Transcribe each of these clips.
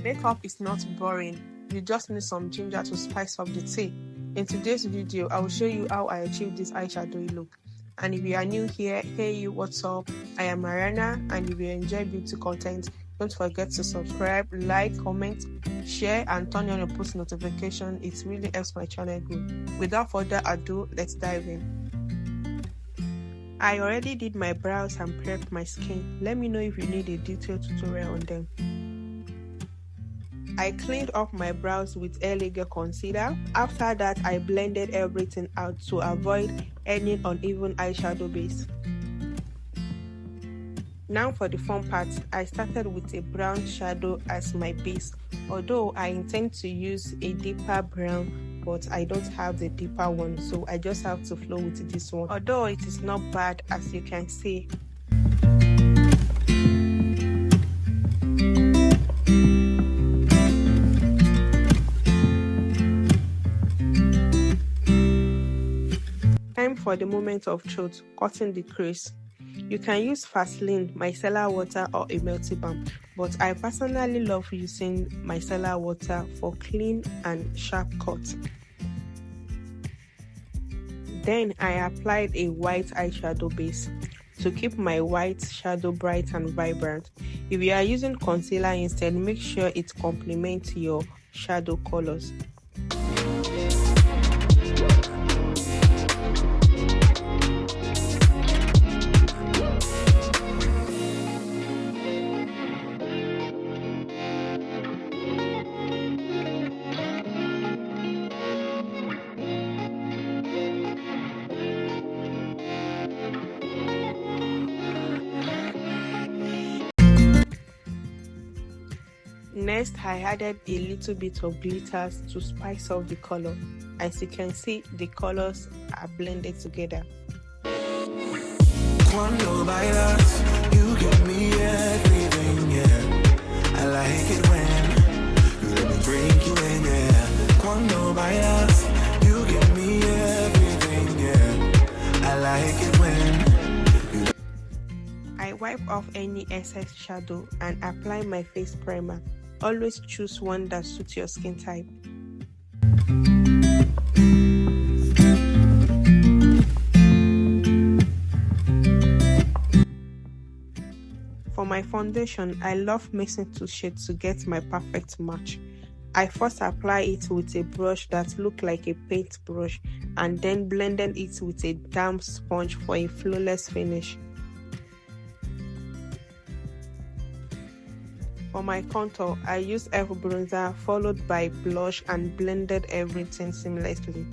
Makeup is not boring, you just need some ginger to spice up the tea. In today's video, I will show you how I achieved this eyeshadow look. And if you are new here, hey you, what's up? I am Mariana, and if you enjoy beauty content, don't forget to subscribe, like, comment, share, and turn on your post notification. It really helps my channel grow. Without further ado, let's dive in. I already did my brows and prepped my skin. Let me know if you need a detailed tutorial on them. I cleaned up my brows with elegant concealer. After that, I blended everything out to avoid any uneven eyeshadow base. Now for the fun part, I started with a brown shadow as my base. Although I intend to use a deeper brown, but I don't have the deeper one, so I just have to flow with this one. Although it is not bad, as you can see. Time for the moment of truth, cutting the crease. You can use Vaseline, micellar water, or a melty balm, but I personally love using micellar water for clean and sharp cuts. Then I applied a white eyeshadow base to keep my white shadow bright and vibrant. If you are using concealer instead, make sure it complements your shadow colors. Next, I added a little bit of glitters to spice up the color. As you can see, the colors are blended together. Cuando bailas, you give me everything, yeah. I like it when you let me drink you in, yeah. Cuando bailas, you give me everything, yeah. I like it when you... I wipe off any excess shadow and apply my face primer. Always choose one that suits your skin type. For my foundation, I love mixing two shades to get my perfect match. I first apply it with a brush that looks like a paint brush and then blended it with a damp sponge for a flawless finish. For my contour, I used F bronzer followed by blush and blended everything seamlessly.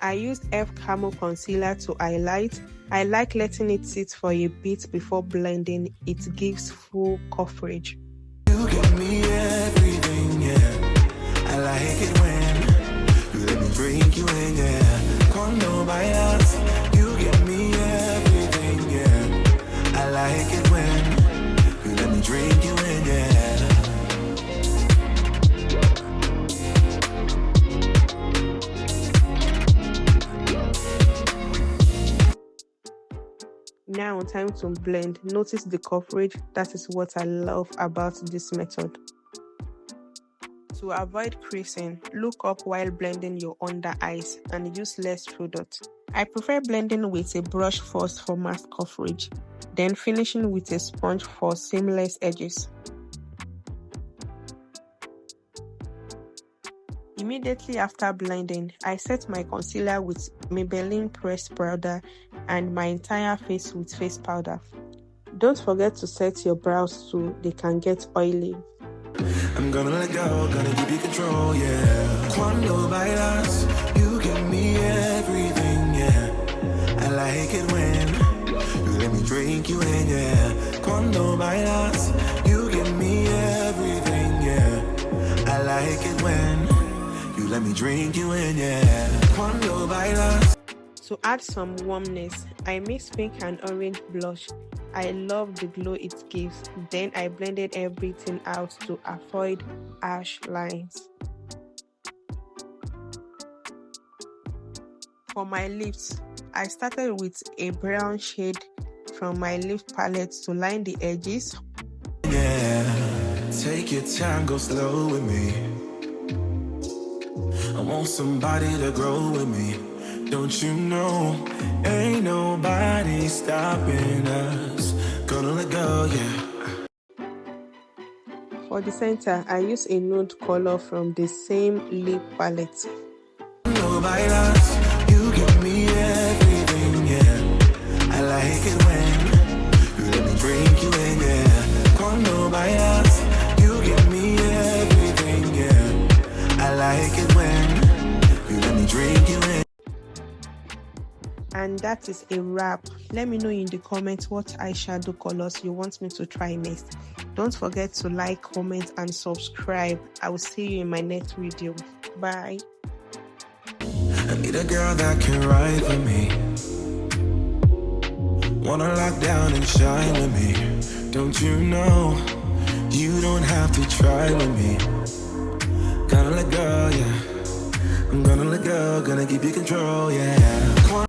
I used F camo concealer to highlight. I like letting it sit for a bit before blending. It gives full coverage. You give me everything, yeah. I like it when you let me drink you in, yeah. Cuando bailas, you give me everything, yeah. I like it when you let me drink you in, yeah. Now time to blend. Notice the coverage. That is what I love about this method. To avoid creasing, look up while blending your under eyes and use less product. I prefer blending with a brush first for mask coverage, then finishing with a sponge for seamless edges. Immediately after blending, I set my concealer with Maybelline pressed powder and my entire face with face powder. Don't forget to set your brows too, they can get oily. I'm gonna let go, gonna give you control, yeah. Cuando bailas, you give me everything, yeah. I like it when you let me drink you in, yeah. Cuando bailas, you give me everything, yeah. I like it when you let me drink you in, yeah. Cuando bailas. To add some warmness, I mixed pink and orange blush. I love the glow it gives. Then I blended everything out to avoid harsh lines. For my lips, I started with a brown shade from my lip palette to line the edges. Yeah, take your time, go slow with me. I want somebody to grow with me. Don't you know, ain't nobody stopping us. Gonna let go, yeah. For the center, I use a nude color from the same lip palette. Nobody else, you give me everything, yeah. I like it when you let me drink you in, yeah. Cuando bailas, you give me everything, yeah. I like it when you let me drink you in. And that is a wrap. Let me know in the comments what eyeshadow colors you want me to try next. Don't forget to like, comment, and subscribe. I will see you in my next video. Bye. I need a girl that can ride for me. Wanna lock down and shine with me. Don't you know, you don't have to try with me. Gonna let go, yeah. I'm gonna let go, gonna give you control, yeah.